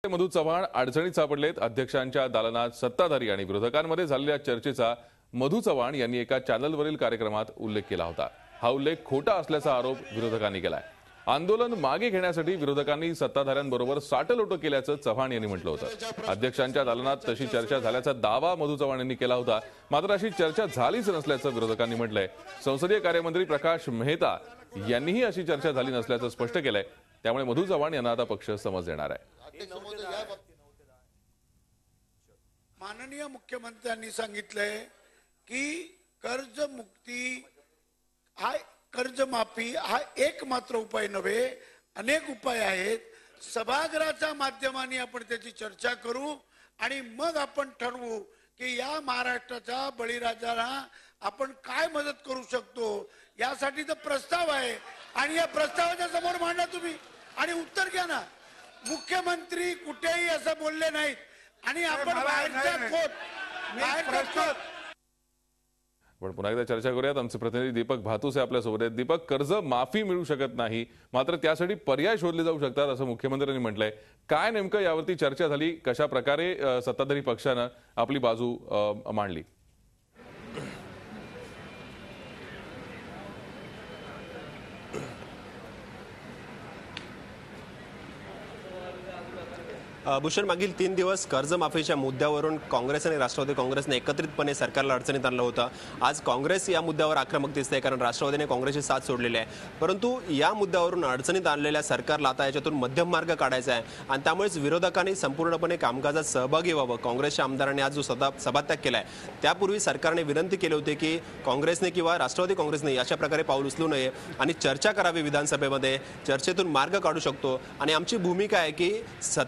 मधु चव्हाण अडचणीत सापडलेत। अध्यक्षांच्या दालनात सत्ताधारी आणि विरोधकांमध्ये झालेल्या चर्चेचा मधु चव्हाण यांनी एका चॅनलवरील कार्यक्रमात उल्लेख केला होता। हा उल्लेख खोटा असल्याचा आरोप विरोधकांनी केलाय। आंदोलन मागे घेण्यासाठी विरोधकांनी सत्ताधाऱ्यांबरोबर साटलोट केल्याचं चव्हाण यांनी म्हटलं होतं। अध्यक्षांच्या दालनात तशी चर्चा झाल्याचा दावा मधु चव्हाण यांनी केला होता, मात्र अशी चर्चा झालीच नसल्याचं विरोधकांनी म्हटलंय। संसदीय कार्यमंत्री प्रकाश मेहता यांनीही अशी चर्चा झाली नसल्याचं स्पष्ट केलंय। त्यामुळे मधु चव्हाण यांना आता पक्ष समज देणार आहे। माननीय मुख्यमंत्र्यांनी सांगितलंय की कर्जमुक्ती हा कर्जमाफी हा एकमात्र उपाय नव्हे, अनेक उपाय आहेत। सभागृहाच्या माध्यमाने आपण त्याची चर्चा करू आणि मग आपण ठरवू की या महाराष्ट्राच्या बळीराजाला आपण काय मदत करू शकतो। यासाठी तर प्रस्ताव आहे आणि या प्रस्तावाच्या समोर मांडा तुम्ही आणि उत्तर घ्या ना। मुख्यमंत्री कुठेही असं बोलले नाहीत आणि आपण पण पुन्हा एकदा चर्चा करूयात। आमचे प्रतिनिधी दीपक भातुसे आपल्या सोबत आहेत। दीपक, कर्ज माफी मिळू शकत नाही, मात्र त्यासाठी पर्याय शोधले जाऊ शकतात असं मुख्यमंत्र्यांनी म्हटलंय। काय नेमकं यावरती चर्चा झाली? कशा प्रकारे सत्ताधारी पक्षानं आपली बाजू मांडली? भूषण, मागील 3 दिवस कर्जमाफीच्या मुद्द्यावरून काँग्रेस आणि राष्ट्रवादी काँग्रेसने एकत्रितपणे सरकारला अडचणीत आणलं होतं। आज काँग्रेस या मुद्द्यावर आक्रमक दिसते, कारण राष्ट्रवादीने काँग्रेसची साथ सोडलेली आहे। परंतु या मुद्द्यावरून अडचणीत आणलेल्या सरकारला आता याच्यातून मध्यम मार्ग काढायचा आहे आणि त्यामुळेच विरोधकांनी संपूर्णपणे कामकाजात सहभागी व्हावं। काँग्रेसच्या आमदारांनी आज जो सभात्याग केलाय, त्यापूर्वी सरकारने विनंती केली होती की काँग्रेसने किंवा राष्ट्रवादी काँग्रेसने अशा प्रकारे पाऊल उचलू नये आणि चर्चा करावी विधानसभेमध्ये, चर्चेतून मार्ग काढू शकतो। आणि आमची भूमिका आहे की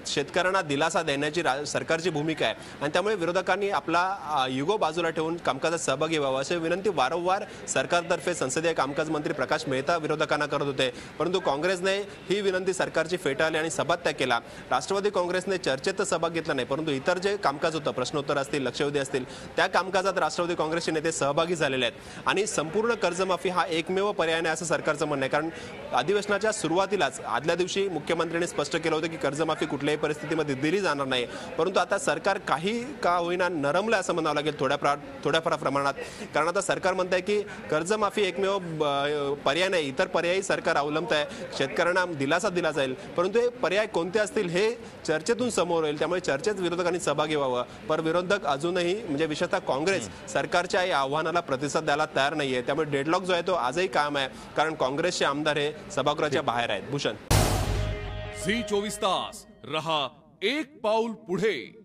शेतकऱ्यांना दिलासा देण्याची सरकारची भूमिका आहे आणि त्यामुळे विरोधकांनी आपला युगो बाजूला ठेवून कामकाजात सहभागी व्हावं अशी विनंती वारंवार सरकारतर्फे संसदीय कामकाज मंत्री प्रकाश मेहता विरोधकांना करत होते। परंतु काँग्रेसने ही विनंती सरकारची फेटाळली आणि सभात्याग केला। राष्ट्रवादी काँग्रेसने चर्चेत सहभाग घेतला नाही, परंतु इतर जे कामकाज होतं, प्रश्नोत्तर असतील, लक्षवेधी असतील, त्या कामकाजात राष्ट्रवादी काँग्रेसचे नेते सहभागी झालेले आहेत आणि संपूर्ण कर्जमाफी हा एकमेव पर्याय नाही असं सरकारचं म्हणणं आहे। कारण अधिवेशनाच्या सुरुवातीलाच आदल्या दिवशी मुख्यमंत्र्यांनी स्पष्ट केलं होतं की कर्जमाफी कुठल्याही परिस्थितीमध्ये दिली जाणार नाही। परंतु आता सरकार काही का होईना नरमलं असं म्हणावं लागेल थोड्याफार प्रमाणात, कारण आता सरकार म्हणत आहे की कर्जमाफी एकमेव पर्याय नाही, इतर पर्यायी सरकार अवलंबत आहे। शेतकऱ्यांना दिलासा दिला जाईल, परंतु हे पर्याय कोणते असतील हे चर्चेतून समोर येईल। त्यामुळे चर्चेत विरोधकांनी सहभागी व्हावं। पण विरोधक अजूनही म्हणजे विशेषतः काँग्रेस सरकारच्या या आव्हानाला प्रतिसाद द्यायला तयार नाहीये। त्यामुळे डेडलॉक जो आहे तो आजही कायम आहे, कारण काँग्रेसचे आमदार हे सभागृहाच्या बाहेर आहेत। भूषण, झी 24 तास रहा एक पाऊल पुढे।